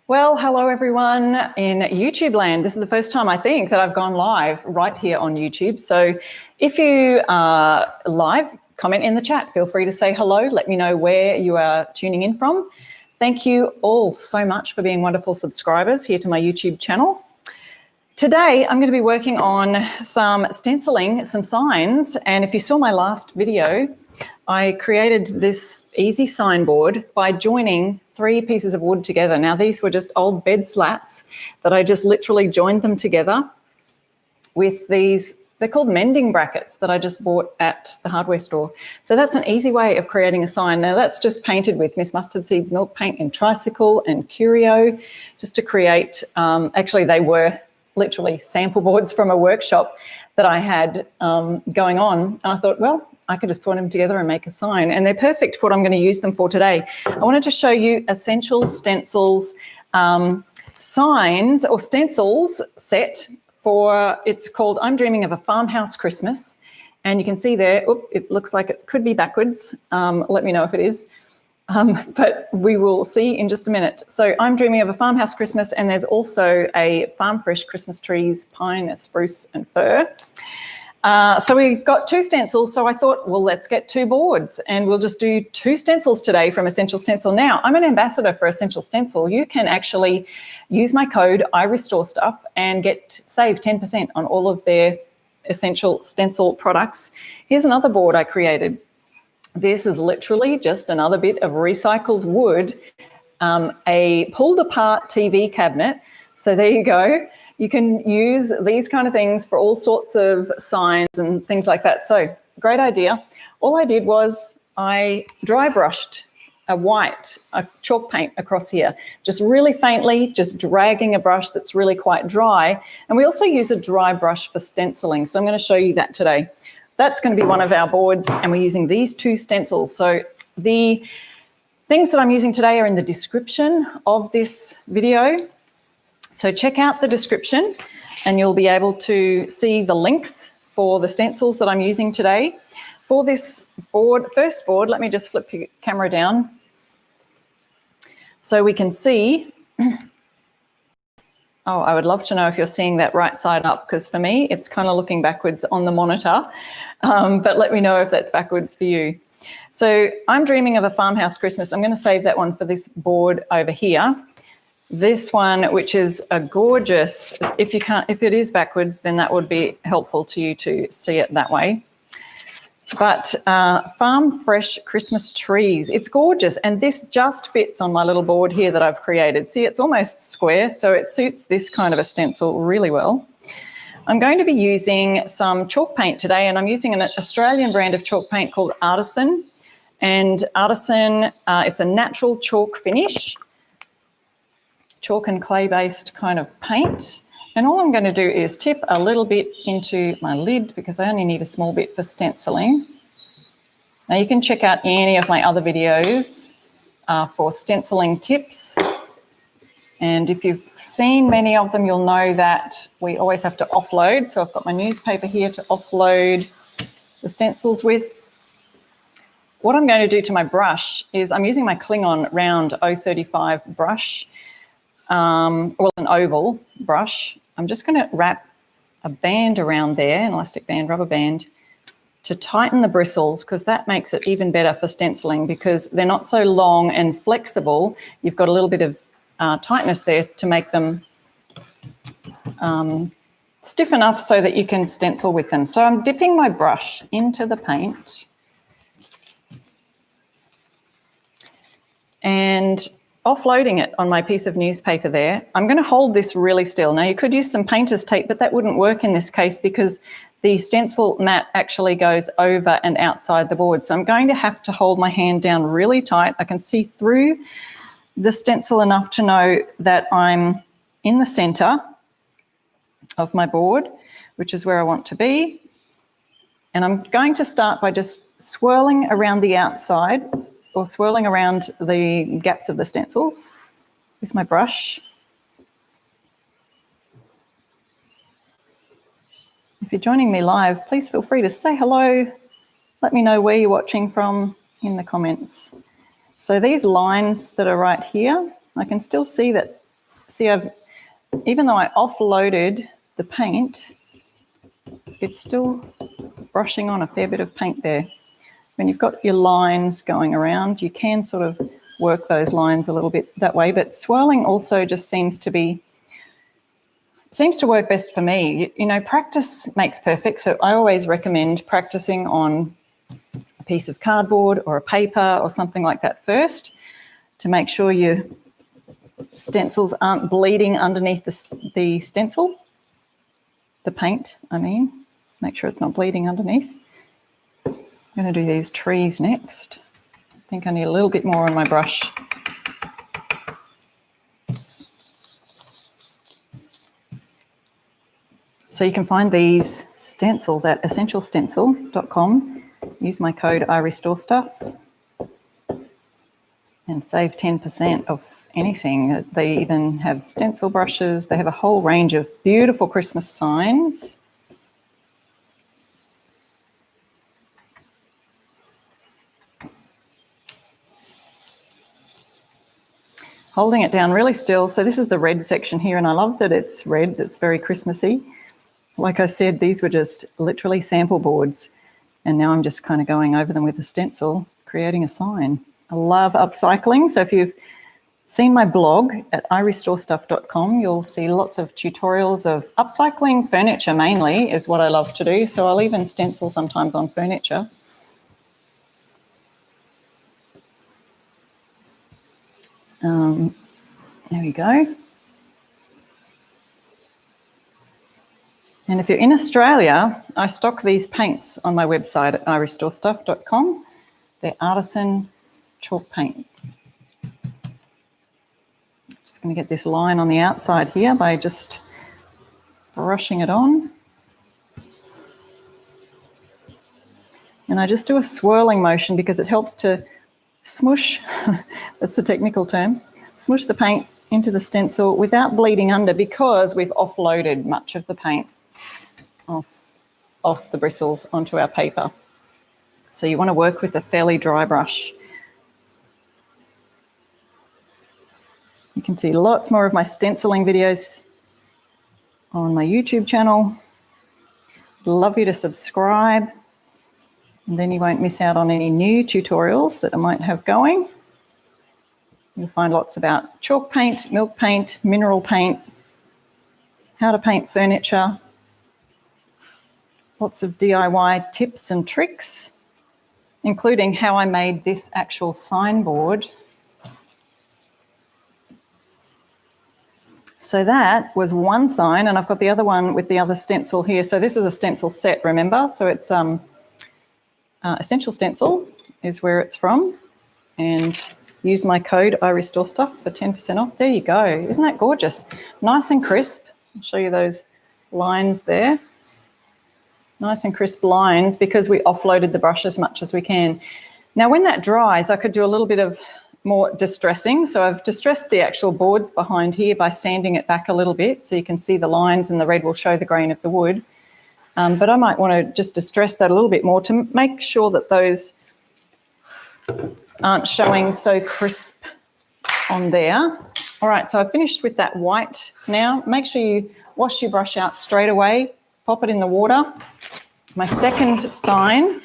Well, hello everyone in YouTube land. This is the first time I think that I've gone live right here on YouTube. So if you are live, comment in the chat. Feel free to say hello. Let me know where you are tuning in from. Thank you all so much for being wonderful subscribers here to my YouTube channel. Today, I'm going to be working on some stenciling, some signs. And if you saw my last video, I created this easy signboard by joining 3 pieces of wood together. Now, these were just old bed slats that I just literally joined them together with these, they're called mending brackets that I just bought at the hardware store. So that's an easy way of creating a sign. Now, that's just painted with Miss Mustard Seeds milk paint and Tricycle and Curio, just to create, actually they were literally sample boards from a workshop that I had going on. And I thought, well, I could just put them together and make a sign. And they're perfect for what I'm going to use them for today. I wanted to show you Essential Stencils signs or stencils set for, it's called I'm Dreaming of a Farmhouse Christmas. And you can see there, it looks like it could be backwards. Let me know if it is. But we will see in just a minute. So I'm Dreaming of a Farmhouse Christmas, and there's also a Farm Fresh Christmas trees, pine, spruce and fir. So we've got 2 stencils, so I thought, well, let's get 2 boards and we'll just do 2 stencils today from Essential Stencil. Now, I'm an ambassador for Essential Stencil. You can actually use my code, I Restore Stuff, and save 10% on all of their Essential Stencil products. Here's another board I created. This is literally just another bit of recycled wood, a pulled apart TV cabinet. So there you go. You can use these kind of things for all sorts of signs and things like that. So great idea. All I did was I dry brushed a chalk paint across here, just really faintly, just dragging a brush that's really quite dry. And we also use a dry brush for stenciling. So I'm going to show you that today. That's going to be one of our boards, and we're using these 2 stencils. So the things that I'm using today are in the description of this video. So check out the description and you'll be able to see the links for the stencils that I'm using today. For this board, first board, let me just flip the camera down so we can see. Oh, I would love to know if you're seeing that right side up, because for me, it's kind of looking backwards on the monitor, but let me know if that's backwards for you. So I'm Dreaming of a Farmhouse Christmas. I'm going to save that one for this board over here. This one, which is a gorgeous, if it is backwards, then that would be helpful to you to see it that way. But Farm Fresh Christmas trees, it's gorgeous. And this just fits on my little board here that I've created. See, it's almost square, so it suits this kind of a stencil really well. I'm going to be using some chalk paint today, and I'm using an Australian brand of chalk paint called Artisan. And Artisan, it's a natural chalk finish, chalk and clay based kind of paint. And all I'm going to do is tip a little bit into my lid because I only need a small bit for stenciling. Now you can check out any of my other videos for stenciling tips. And if you've seen many of them, you'll know that we always have to offload. So I've got my newspaper here to offload the stencils with. What I'm going to do to my brush is I'm using my Klingon round 035 brush. Well, an oval brush. I'm just going to wrap a band around there, an elastic band, rubber band, to tighten the bristles, because that makes it even better for stenciling because they're not so long and flexible. You've got a little bit of tightness there to make them stiff enough so that you can stencil with them. So I'm dipping my brush into the paint and offloading it on my piece of newspaper there. I'm going to hold this really still. Now you could use some painter's tape, but that wouldn't work in this case because the stencil mat actually goes over and outside the board. So I'm going to have to hold my hand down really tight. I can see through the stencil enough to know that I'm in the center of my board, which is where I want to be. And I'm going to start by just swirling around the outside or swirling around the gaps of the stencils with my brush. If you're joining me live, please feel free to say hello. Let me know where you're watching from in the comments. So these lines that are right here, I can still see that see even though I offloaded the paint, it's still brushing on a fair bit of paint there. When you've got your lines going around, you can sort of work those lines a little bit that way, but swirling also just seems to work best for me. You know, practice makes perfect, so I always recommend practicing on a piece of cardboard or a paper or something like that first to make sure your stencils aren't bleeding underneath the stencil, the paint, I mean. Make sure it's not bleeding underneath. I'm going to do these trees next. I think I need a little bit more on my brush. So you can find these stencils at essentialstencil.com. Use my code IRestoreStuff and save 10% off anything. They even have stencil brushes. They have a whole range of beautiful Christmas signs. Holding it down really still. So this is the red section here, and I love that it's red. It's very Christmassy. Like I said, these were just literally sample boards, and now I'm just kind of going over them with a stencil, creating a sign. I love upcycling. So if you've seen my blog at irestorestuff.com, you'll see lots of tutorials of upcycling. Furniture mainly is what I love to do. So I'll even stencil sometimes on furniture. There we go. And if you're in Australia, I stock these paints on my website at irestorestuff.com. They're Artisan Chalk Paint. Just going to get this line on the outside here by just brushing it on. And I just do a swirling motion because it helps to smush, that's the technical term, smush the paint into the stencil without bleeding under, because we've offloaded much of the paint off the bristles onto our paper. So you want to work with a fairly dry brush. You can see lots more of my stenciling videos on my YouTube channel. I'd love you to subscribe, and then you won't miss out on any new tutorials that I might have going. You'll find lots about chalk paint, milk paint, mineral paint, how to paint furniture, lots of DIY tips and tricks, including how I made this actual signboard. So that was one sign, and I've got the other one with the other stencil here. So this is a stencil set, remember? So it's Essential Stencil is where it's from, and use my code IRestoreStuff for 10% off. There you go. Isn't that gorgeous? Nice and crisp. I'll show you those lines there. Nice and crisp lines because we offloaded the brush as much as we can. Now when that dries, I could do a little bit of more distressing. So I've distressed the actual boards behind here by sanding it back a little bit so you can see the lines, and the red will show the grain of the wood. But I might want to just distress that a little bit more to make sure that those aren't showing so crisp on there. All right, so I've finished with that white now. Make sure you wash your brush out straight away, pop it in the water. My second sign,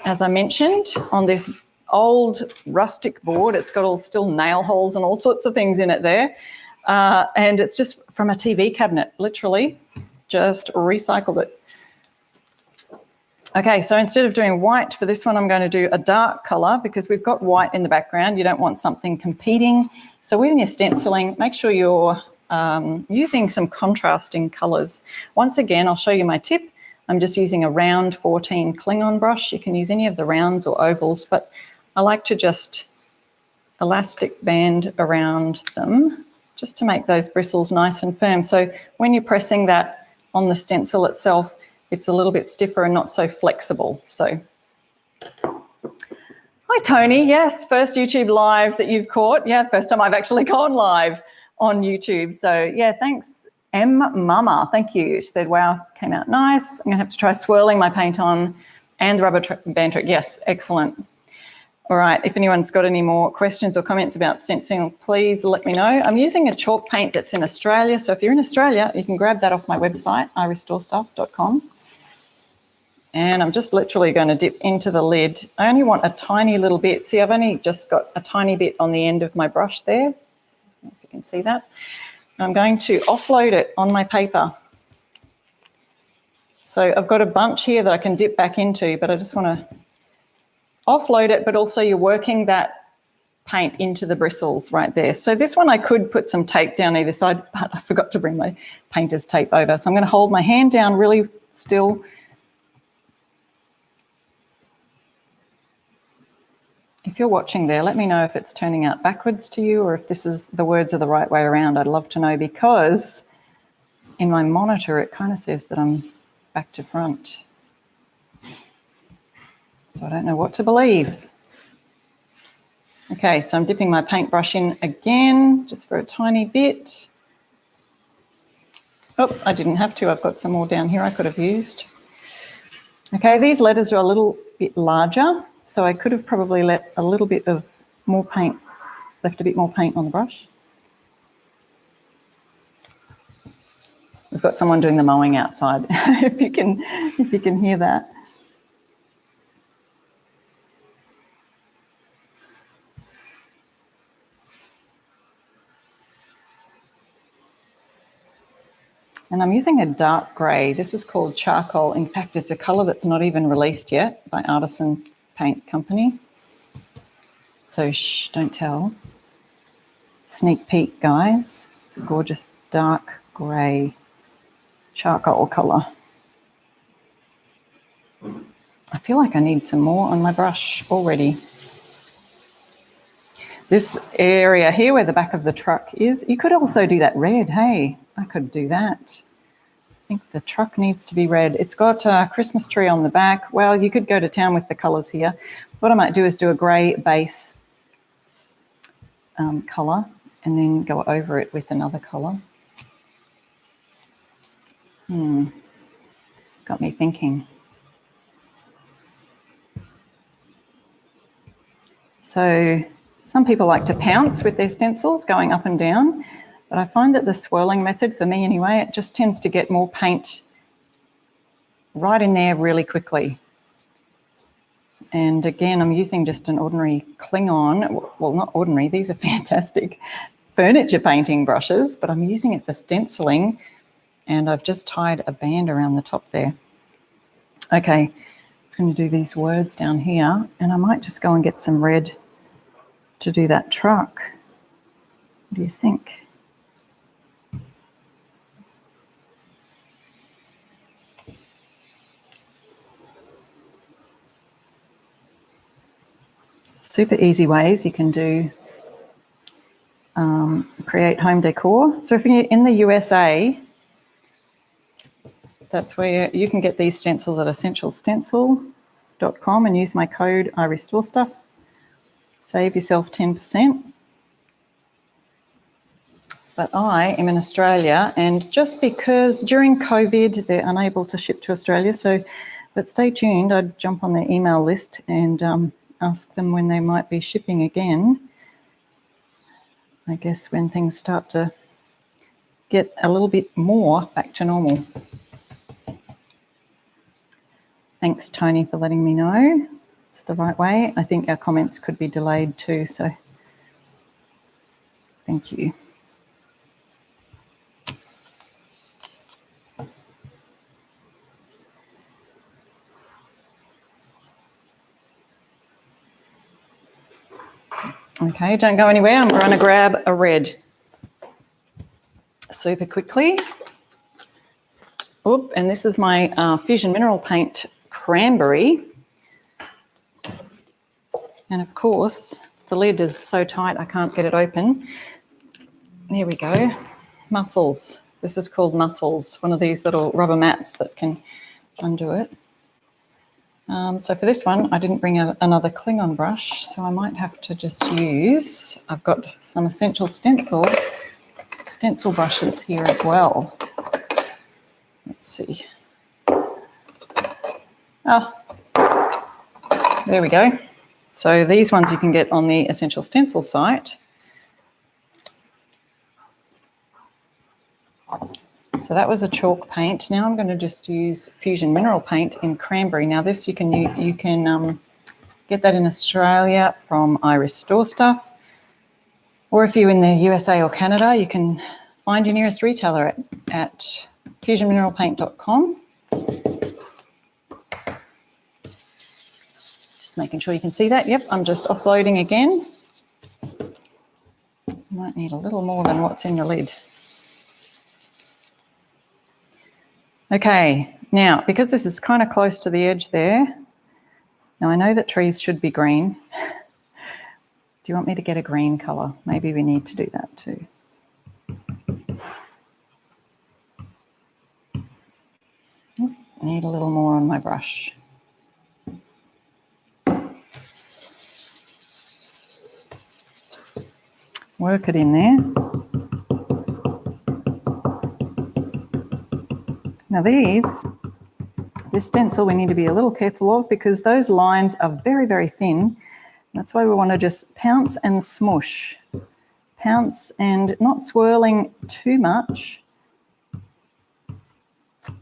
as I mentioned, on this old rustic board, it's got all still nail holes and all sorts of things in it there. And it's just from a TV cabinet, literally, just recycled it. Okay, so instead of doing white for this one, I'm going to do a dark colour because we've got white in the background. You don't want something competing. So when you're stenciling, make sure you're using some contrasting colours. Once again, I'll show you my tip. I'm just using a round 14 Klingon brush. You can use any of the rounds or ovals, but I like to just elastic band around them just to make those bristles nice and firm. So when you're pressing that on the stencil itself, it's a little bit stiffer and not so flexible. So, hi Tony, yes, first YouTube live that you've caught. Yeah, first time I've actually gone live on YouTube. So yeah, thanks M Mama, thank you. She said, wow, came out nice. I'm gonna have to try swirling my paint on and the rubber band trick. Yes, excellent. All right, if anyone's got any more questions or comments about stenciling, please let me know. I'm using a chalk paint that's in Australia, so if you're in Australia, you can grab that off my website, irestorestuff.com. And I'm just literally going to dip into the lid. I only want a tiny little bit. See, I've only just got a tiny bit on the end of my brush there. If you can see that. I'm going to offload it on my paper. So I've got a bunch here that I can dip back into, but I just want to offload it, but also you're working that paint into the bristles right there. So this one I could put some tape down either side, but I forgot to bring my painter's tape over. So I'm going to hold my hand down really still. If you're watching there, let me know if it's turning out backwards to you or if the words are the right way around. I'd love to know, because in my monitor it kind of says that I'm back to front. So I don't know what to believe. Okay, so I'm dipping my paintbrush in again, just for a tiny bit. Oh, I didn't have to. I've got some more down here I could have used. Okay, these letters are a little bit larger, so I could have probably left a bit more paint on the brush. We've got someone doing the mowing outside, if you can hear that. And I'm using a dark grey. This is called charcoal. In fact, it's a colour that's not even released yet by Artisan Paint Company. So shh, don't tell. Sneak peek, guys. It's a gorgeous dark grey charcoal colour. I feel like I need some more on my brush already. This area here where the back of the truck is, you could also do that red, hey? I could do that. I think the truck needs to be red. It's got a Christmas tree on the back. Well, you could go to town with the colours here. What I might do is do a grey base colour and then go over it with another colour. Got me thinking. So some people like to pounce with their stencils going up and down, but I find that the swirling method, for me anyway, it just tends to get more paint right in there really quickly. And again, I'm using just an ordinary Klingon, well, not ordinary, these are fantastic furniture painting brushes, but I'm using it for stenciling, and I've just tied a band around the top there. Okay, just going to do these words down here, and I might just go and get some red to do that truck. What do you think? Super easy ways you can do create home decor. So if you're in the USA, that's where you can get these stencils at essentialstencil.com and use my code iRestoreStuff. Save yourself 10%. But I am in Australia, and just because during COVID they're unable to ship to Australia, but stay tuned. I'd jump on their email list and ask them when they might be shipping again. I guess when things start to get a little bit more back to normal. Thanks, Tony, for letting me know it's the right way. I think our comments could be delayed too, so thank you. Okay, don't go anywhere. I'm going to grab a red super quickly. Oop, and this is my Fusion Mineral Paint Cranberry. And of course, the lid is so tight I can't get it open. There we go. Mussels. This is called Mussels, one of these little rubber mats that can undo it. So for this one, I didn't bring another Klingon brush, so I might have to just use, I've got some Essential Stencil brushes here as well. Let's see. Oh, there we go. So these ones you can get on the Essential Stencil site. So that was a chalk paint. Now I'm going to just use Fusion Mineral Paint in Cranberry. Now this you can get that in Australia from I Restore Stuff, or if you're in the USA or Canada, you can find your nearest retailer at fusionmineralpaint.com. Just making sure you can see that. Yep, I'm just offloading again. Might need a little more than what's in the lid. Okay, now because this is kind of close to the edge there, now I know that trees should be green. Do you want me to get a green colour? Maybe we need to do that too. I need a little more on my brush. Work it in there. Now this stencil we need to be a little careful of because those lines are very, very thin. That's why we want to just pounce and smush. Pounce and not swirling too much. I'm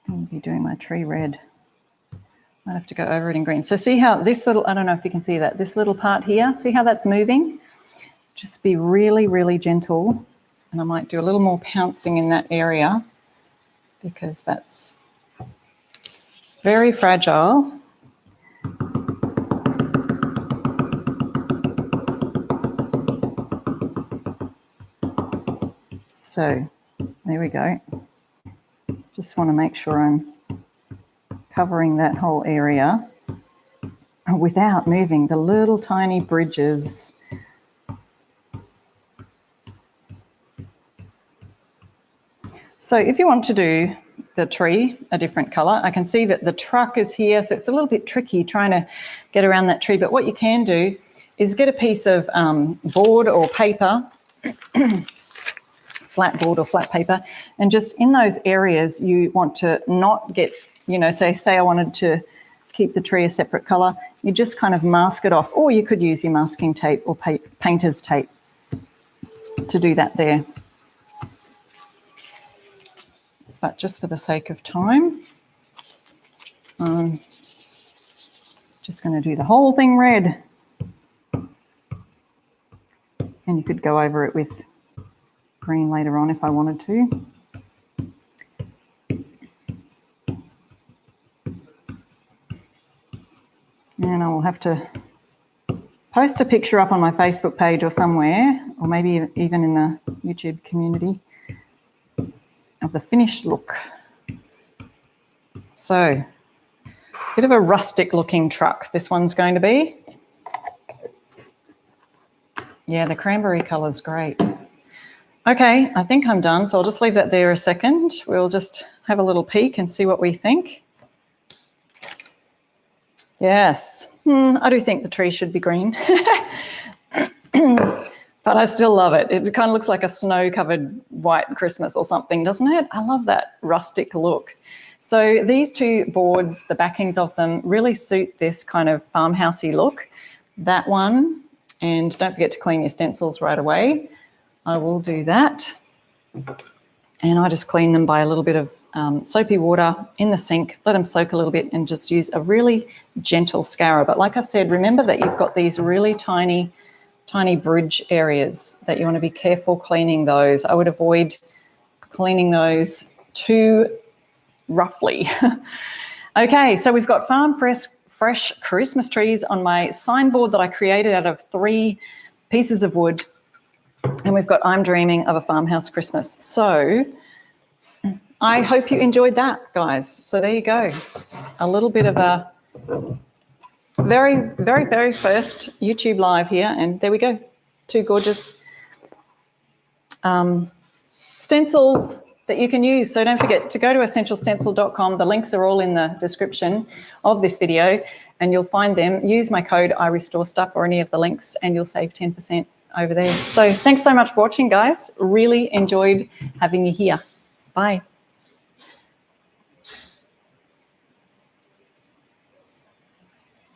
going to be doing my tree red. Might have to go over it in green. So see how this little, I don't know if you can see that, this little part here, see how that's moving? Just be really, really gentle. And I might do a little more pouncing in that area because that's very fragile. So there we go. Just want to make sure I'm covering that whole area without moving the little tiny bridges. So if you want to do the tree a different colour, I can see that the truck is here, so it's a little bit tricky trying to get around that tree. But what you can do is get a piece of board or paper, flat board or flat paper, and just in those areas you want to not get, you know, say I wanted to keep the tree a separate colour, you just kind of mask it off, or you could use your masking tape or painter's tape to do that there. But just for the sake of time, I'm just going to do the whole thing red. And you could go over it with green later on if I wanted to. And I will have to post a picture up on my Facebook page or somewhere, or maybe even in the YouTube community, of the finished look. So, bit of a rustic looking truck this one's going to be. Yeah, the cranberry colour's great. Okay, I think I'm done, so I'll just leave that there a second. We'll just have a little peek and see what we think. Yes, I do think the tree should be green. But I still love it. It kind of looks like a snow-covered white Christmas or something, doesn't it? I love that rustic look. So these two boards, the backings of them, really suit this kind of farmhousey look. That one, and don't forget to clean your stencils right away. I will do that. And I just clean them by a little bit of soapy water in the sink, let them soak a little bit, and just use a really gentle scourer. But like I said, remember that you've got these really tiny bridge areas that you want to be careful cleaning those. I would avoid cleaning those too roughly. Okay, so we've got farm fresh Christmas trees on my signboard that I created out of 3 pieces of wood. And we've got I'm Dreaming of a Farmhouse Christmas. So I hope you enjoyed that, guys. So there you go. A little bit of a very, very, very first YouTube live here. And there we go. 2 gorgeous stencils that you can use. So don't forget to go to essentialstencil.com. The links are all in the description of this video, and you'll find them. Use my code IRestoreStuff or any of the links, and you'll save 10% over there. So thanks so much for watching, guys. Really enjoyed having you here. Bye.